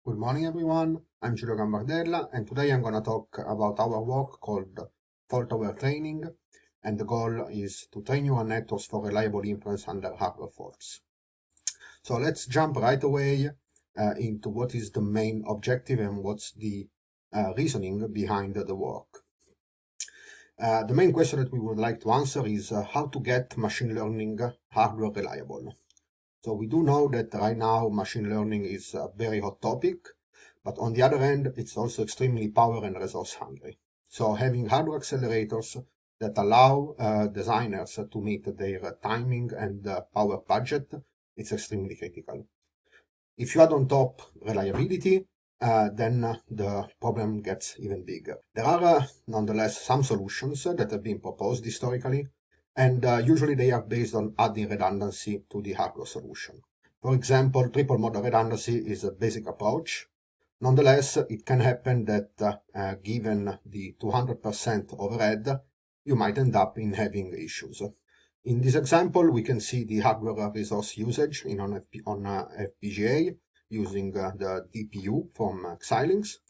Good morning, everyone. I'm Giulio Gambardella, and today I'm going to talk about our work called fault-aware training, and the goal is to train neural networks for reliable inference under hardware faults. So let's jump right away into what is the main objective and what's the reasoning behind the work. The main question that we would like to answer is how to get machine learning hardware reliable. So we do know that right now machine learning is a very hot topic, but on the other hand, it's also extremely power and resource hungry. So having hardware accelerators that allow designers to meet their timing and power budget, it's extremely critical. If you add on top reliability, then the problem gets even bigger. There are nonetheless some solutions that have been proposed historically, and usually they are based on adding redundancy to the hardware solution. For example, triple model redundancy is a basic approach. Nonetheless, it can happen that given the 200% overhead, you might end up in having issues. In this example, we can see the hardware resource usage on FPGA using the DPU from Xilinx.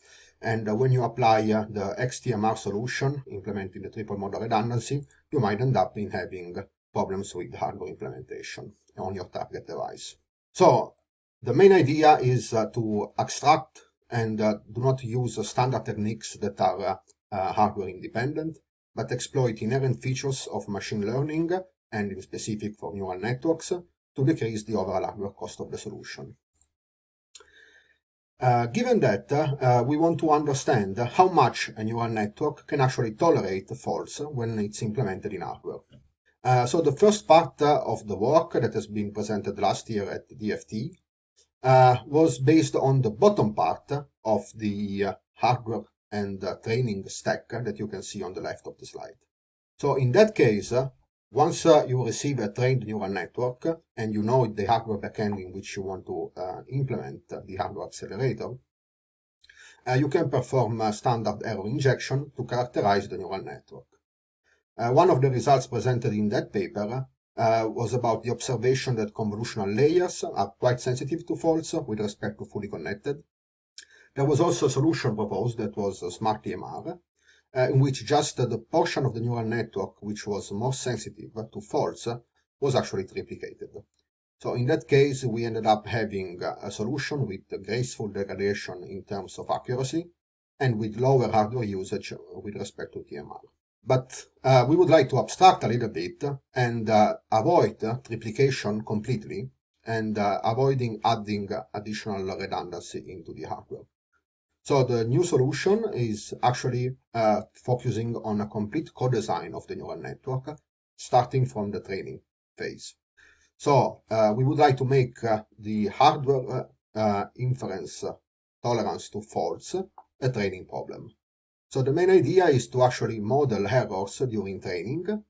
And when you apply the XTMR solution implementing the triple model redundancy, you might end up in having problems with hardware implementation on your target device. So the main idea is to extract and do not use standard techniques that are hardware independent, but exploit inherent features of machine learning and in specific for neural networks to decrease the overall hardware cost of the solution. Given that, we want to understand how much a neural network can actually tolerate faults when it's implemented in hardware. So the first part of the work that has been presented last year at DFT was based on the bottom part of the hardware and training stack that you can see on the left of the slide. So in that case, once you receive a trained neural network and you know the hardware backend in which you want to implement the hardware accelerator, you can perform standard error injection to characterize the neural network. One of the results presented in that paper was about the observation that convolutional layers are quite sensitive to faults with respect to fully connected. There was also a solution proposed that was SmartEMR, in which just the portion of the neural network which was more sensitive to faults was actually triplicated. So in that case, we ended up having a solution with graceful degradation in terms of accuracy and with lower hardware usage with respect to TMR. But we would like to abstract a little bit and avoid triplication completely and avoiding adding additional redundancy into the hardware. So the new solution is actually focusing on a complete co-design of the neural network, starting from the training phase. So we would like to make the hardware inference tolerance to faults a training problem. So the main idea is to actually model errors during training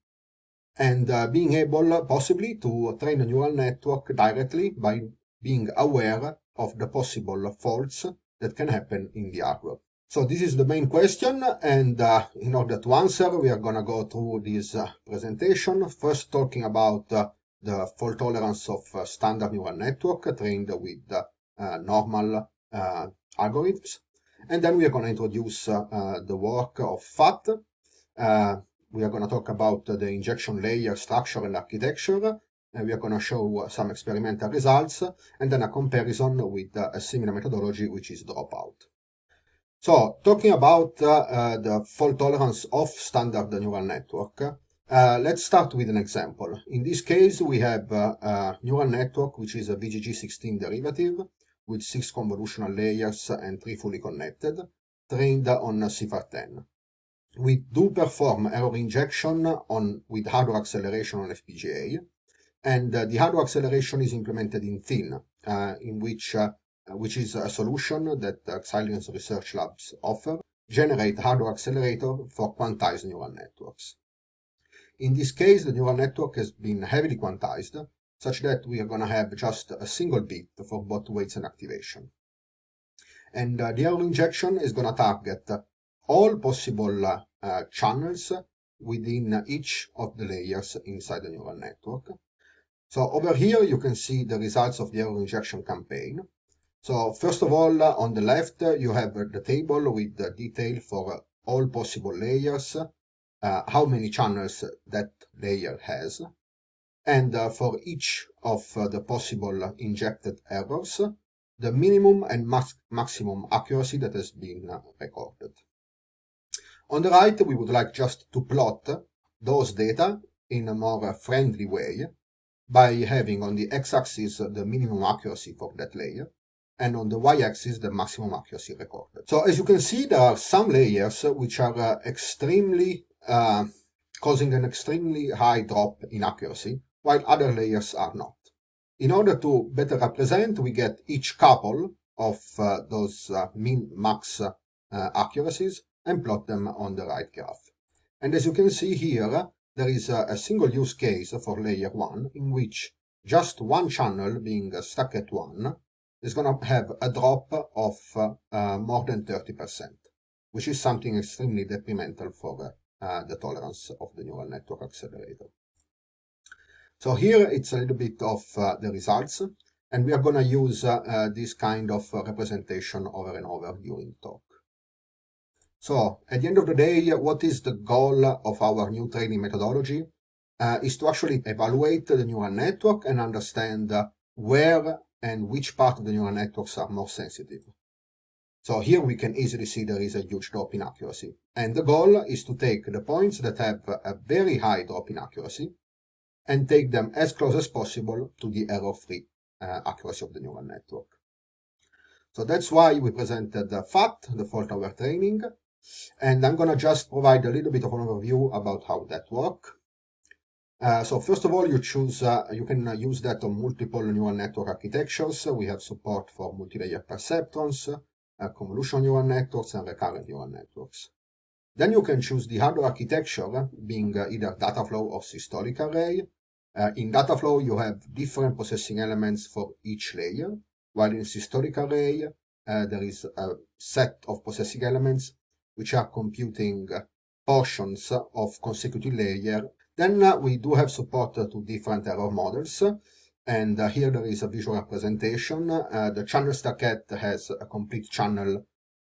and being able possibly to train a neural network directly by being aware of the possible faults that can happen in the hardware. So this is the main question, and in order to answer, we are going to go through this presentation, first talking about the fault tolerance of standard neural network trained with normal algorithms, and then we are going to introduce the work of FAT. We are going to talk about the injection layer structure and architecture. We are going to show some experimental results and then a comparison with a similar methodology, which is dropout. So, talking about the fault tolerance of standard neural network, let's start with an example. In this case, we have a neural network, which is a VGG16 derivative with 6 convolutional layers and 3 fully connected, trained on CIFAR10. We do perform error injection with hardware acceleration on FPGA. And the hardware acceleration is implemented in Thin, which is a solution that Xilinx Research Labs offer, generate hardware accelerator for quantized neural networks. In this case, the neural network has been heavily quantized, such that we are going to have just a single bit for both weights and activation. And the error injection is going to target all possible channels within each of the layers inside the neural network. So over here, you can see the results of the error injection campaign. So first of all, on the left, you have the table with the detail for all possible layers, how many channels that layer has, and for each of the possible injected errors, the minimum and maximum accuracy that has been recorded. On the right, we would like just to plot those data in a more friendly way by having on the x-axis the minimum accuracy for that layer, and on the y-axis the maximum accuracy recorded. So as you can see, there are some layers which are causing an extremely high drop in accuracy, while other layers are not. In order to better represent, we get each couple of those min-max accuracies and plot them on the right graph. And as you can see here, there is a single use case for layer 1 in which just one channel being stuck at 1 is going to have a drop of more than 30%, which is something extremely detrimental for the tolerance of the neural network accelerator. So here it's a little bit of the results, and we are going to use this kind of representation over and over during the talk. So at the end of the day, what is the goal of our new training methodology? Is to actually evaluate the neural network and understand where and which part of the neural networks are more sensitive. So here we can easily see there is a huge drop in accuracy. And the goal is to take the points that have a very high drop in accuracy and take them as close as possible to the error-free accuracy of the neural network. So that's why we presented the FAT, the fault-aware training, and I'm going to just provide a little bit of an overview about how that works. So first of all, you can use that on multiple neural network architectures. We have support for multi-layer perceptrons, convolutional neural networks, and recurrent neural networks. Then you can choose the hardware architecture, being either dataflow or systolic array. In dataflow, you have different processing elements for each layer, while in systolic array, there is a set of processing elements which are computing portions of consecutive layer. Then we do have support to different error models, and here there is a visual representation. The channel stackette has a complete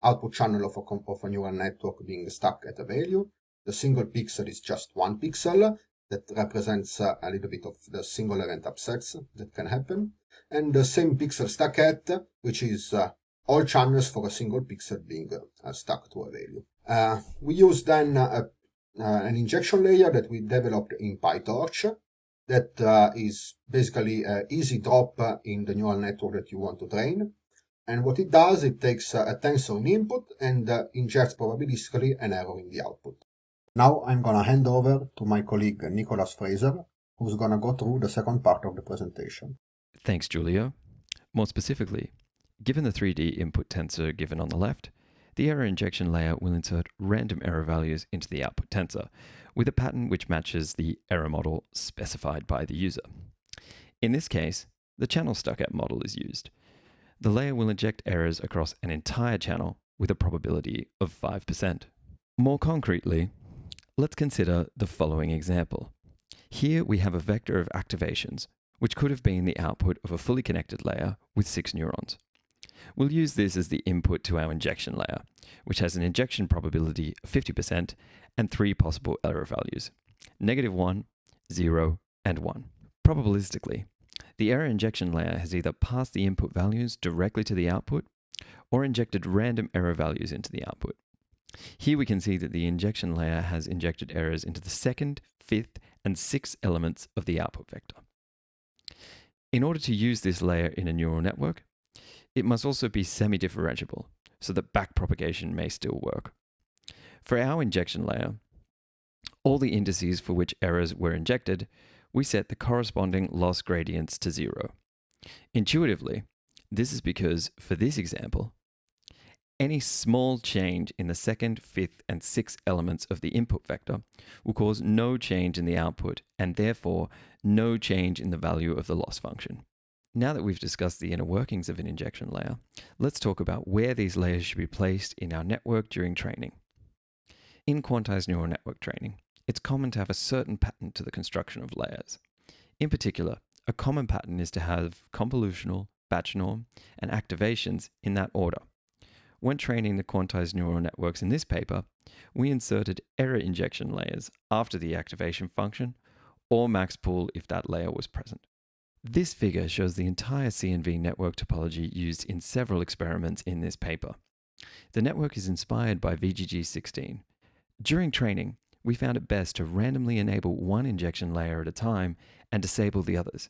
output channel of a neural network being stuck at a value. The single pixel is just one pixel that represents a little bit of the single event upsets that can happen. And the same pixel stackette, which is all channels for a single pixel being stuck to a value. We use then an injection layer that we developed in PyTorch that is basically an easy drop in the neural network that you want to train. And what it does, it takes a tensor in input and injects probabilistically an error in the output. Now I'm going to hand over to my colleague Nicholas Fraser, who's going to go through the second part of the presentation. Thanks, Giulio. More specifically, given the 3D input tensor given on the left, the error injection layer will insert random error values into the output tensor with a pattern which matches the error model specified by the user. In this case, the channel stuck-at model is used. The layer will inject errors across an entire channel with a probability of 5%. More concretely, let's consider the following example. Here we have a vector of activations, which could have been the output of a fully connected layer with 6 neurons. We'll use this as the input to our injection layer, which has an injection probability of 50% and 3 possible error values, -1, 0, and 1. Probabilistically, the error injection layer has either passed the input values directly to the output or injected random error values into the output. Here we can see that the injection layer has injected errors into the 2nd, 5th, and 6th elements of the output vector. In order to use this layer in a neural network, it must also be semi-differentiable, so that backpropagation may still work. For our injection layer, all the indices for which errors were injected, we set the corresponding loss gradients to 0. Intuitively, this is because, for this example, any small change in the 2nd, 5th, and 6th elements of the input vector will cause no change in the output and therefore no change in the value of the loss function. Now that we've discussed the inner workings of an injection layer, let's talk about where these layers should be placed in our network during training. In quantized neural network training, it's common to have a certain pattern to the construction of layers. In particular, a common pattern is to have convolutional, batch norm, and activations in that order. When training the quantized neural networks in this paper, we inserted error injection layers after the activation function, or max pool if that layer was present. This figure shows the entire CNV network topology used in several experiments in this paper. The network is inspired by VGG16. During training, we found it best to randomly enable one injection layer at a time and disable the others.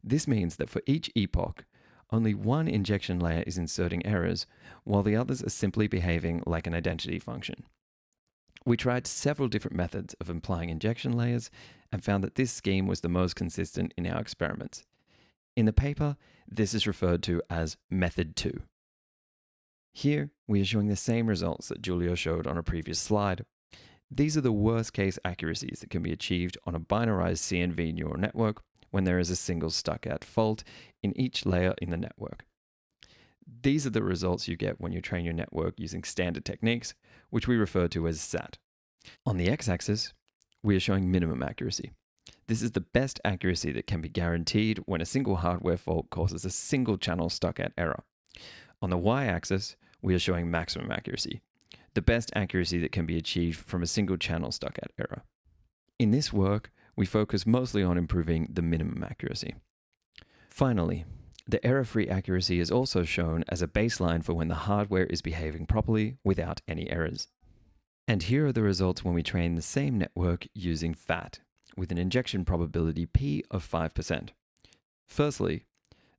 This means that for each epoch, only one injection layer is inserting errors, while the others are simply behaving like an identity function. We tried several different methods of applying injection layers and found that this scheme was the most consistent in our experiments. In the paper, this is referred to as Method 2. Here, we are showing the same results that Giulio showed on a previous slide. These are the worst case accuracies that can be achieved on a binarized CNV neural network when there is a single stuck-at fault in each layer in the network. These are the results you get when you train your network using standard techniques, which we refer to as SAT. On the x-axis, we are showing minimum accuracy. This is the best accuracy that can be guaranteed when a single hardware fault causes a single channel stuck-at error. On the y-axis, we are showing maximum accuracy, the best accuracy that can be achieved from a single channel stuck-at error. In this work, we focus mostly on improving the minimum accuracy. Finally, the error-free accuracy is also shown as a baseline for when the hardware is behaving properly without any errors. And here are the results when we train the same network using FAT, with an injection probability P of 5%. Firstly,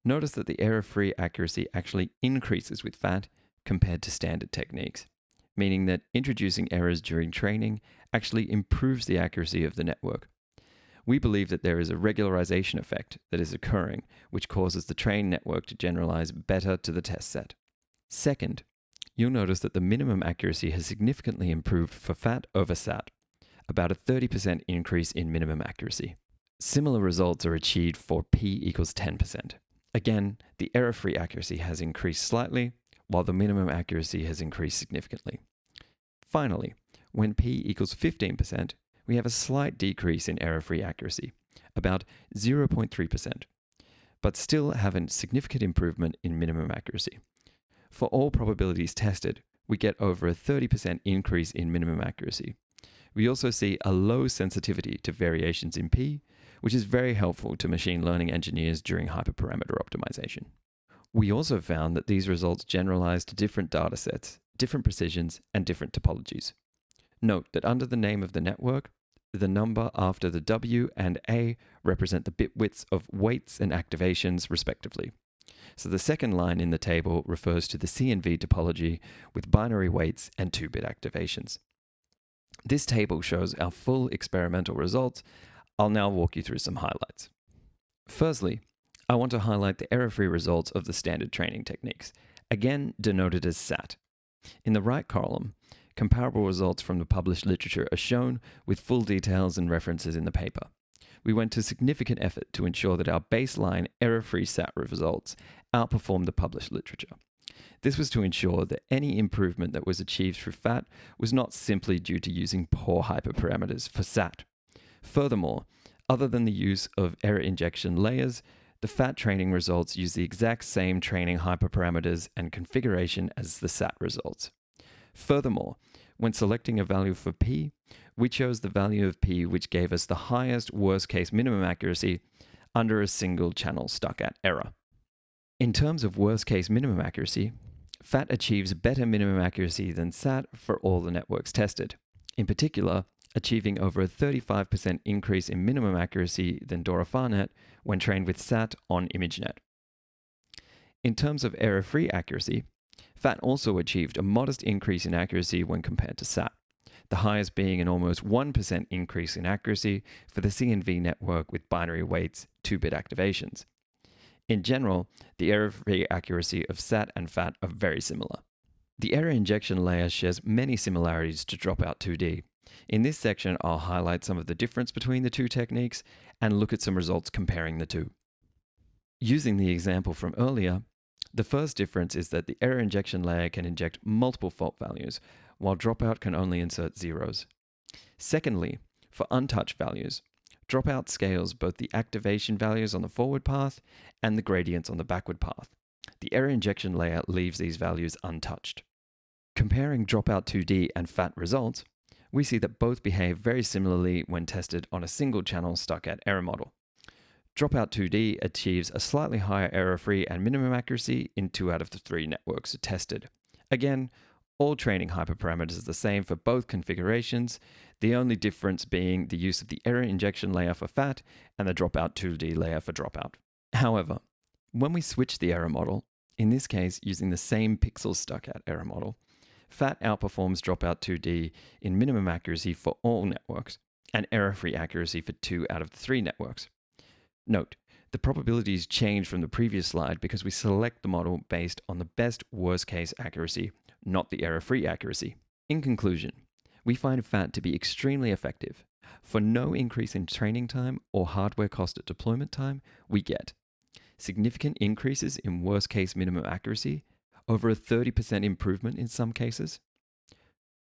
notice that the error-free accuracy actually increases with FAT compared to standard techniques, meaning that introducing errors during training actually improves the accuracy of the network. We believe that there is a regularization effect that is occurring, which causes the trained network to generalize better to the test set. Second, you'll notice that the minimum accuracy has significantly improved for FAT over SAT, about a 30% increase in minimum accuracy. Similar results are achieved for P equals 10%. Again, the error-free accuracy has increased slightly, while the minimum accuracy has increased significantly. Finally, when P equals 15%, we have a slight decrease in error-free accuracy, about 0.3%, but still have a significant improvement in minimum accuracy. For all probabilities tested, we get over a 30% increase in minimum accuracy. We also see a low sensitivity to variations in P, which is very helpful to machine learning engineers during hyperparameter optimization. We also found that these results generalize to different datasets, different precisions, and different topologies. Note that under the name of the network, the number after the W and A represent the bit widths of weights and activations, respectively. So the second line in the table refers to the CNV topology with binary weights and 2-bit activations. This table shows our full experimental results. I'll now walk you through some highlights. Firstly, I want to highlight the error-free results of the standard training techniques, again denoted as SAT. In the right column, comparable results from the published literature are shown with full details and references in the paper. We went to significant effort to ensure that our baseline error-free SAT results outperformed the published literature. This was to ensure that any improvement that was achieved through FAT was not simply due to using poor hyperparameters for SAT. Furthermore, other than the use of error injection layers, the FAT training results use the exact same training hyperparameters and configuration as the SAT results. Furthermore, when selecting a value for P, we chose the value of P which gave us the highest worst-case minimum accuracy under a single channel stuck-at error. In terms of worst-case minimum accuracy, FAT achieves better minimum accuracy than SAT for all the networks tested, in particular, achieving over a 35% increase in minimum accuracy than DoraFarnet when trained with SAT on ImageNet. In terms of error-free accuracy, FAT also achieved a modest increase in accuracy when compared to SAT, the highest being an almost 1% increase in accuracy for the CNV network with binary weights, 2-bit activations. In general, the error-free accuracy of SAT and FAT are very similar. The error injection layer shares many similarities to Dropout 2D. In this section, I'll highlight some of the difference between the two techniques and look at some results comparing the two. Using the example from earlier, the first difference is that the error injection layer can inject multiple fault values, while Dropout can only insert zeros. Secondly, for untouched values, Dropout scales both the activation values on the forward path and the gradients on the backward path. The error injection layer leaves these values untouched. Comparing Dropout 2D and FAT results, we see that both behave very similarly when tested on a single channel stuck at error model. Dropout 2D achieves a slightly higher error-free and minimum accuracy in 2 out of the 3 networks tested. Again, all training hyperparameters are the same for both configurations, the only difference being the use of the error injection layer for FAT and the Dropout 2D layer for Dropout. However, when we switch the error model, in this case using the same pixels stuck at error model, FAT outperforms Dropout 2D in minimum accuracy for all networks and error-free accuracy for 2 out of the 3 networks. Note, the probabilities change from the previous slide because we select the model based on the best worst-case accuracy, not the error-free accuracy. In conclusion, we find FAT to be extremely effective. For no increase in training time or hardware cost at deployment time, we get significant increases in worst-case minimum accuracy, over a 30% improvement in some cases,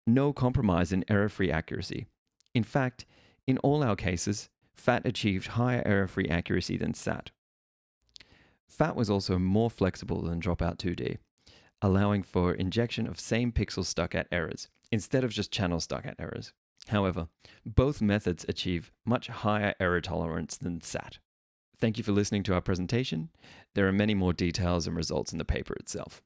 no compromise in error-free accuracy. In fact, in all our cases, FAT achieved higher error-free accuracy than SAT. FAT was also more flexible than Dropout 2D, allowing for injection of same pixel stuck at errors, instead of just channel stuck at errors. However, both methods achieve much higher error tolerance than SAT. Thank you for listening to our presentation. There are many more details and results in the paper itself.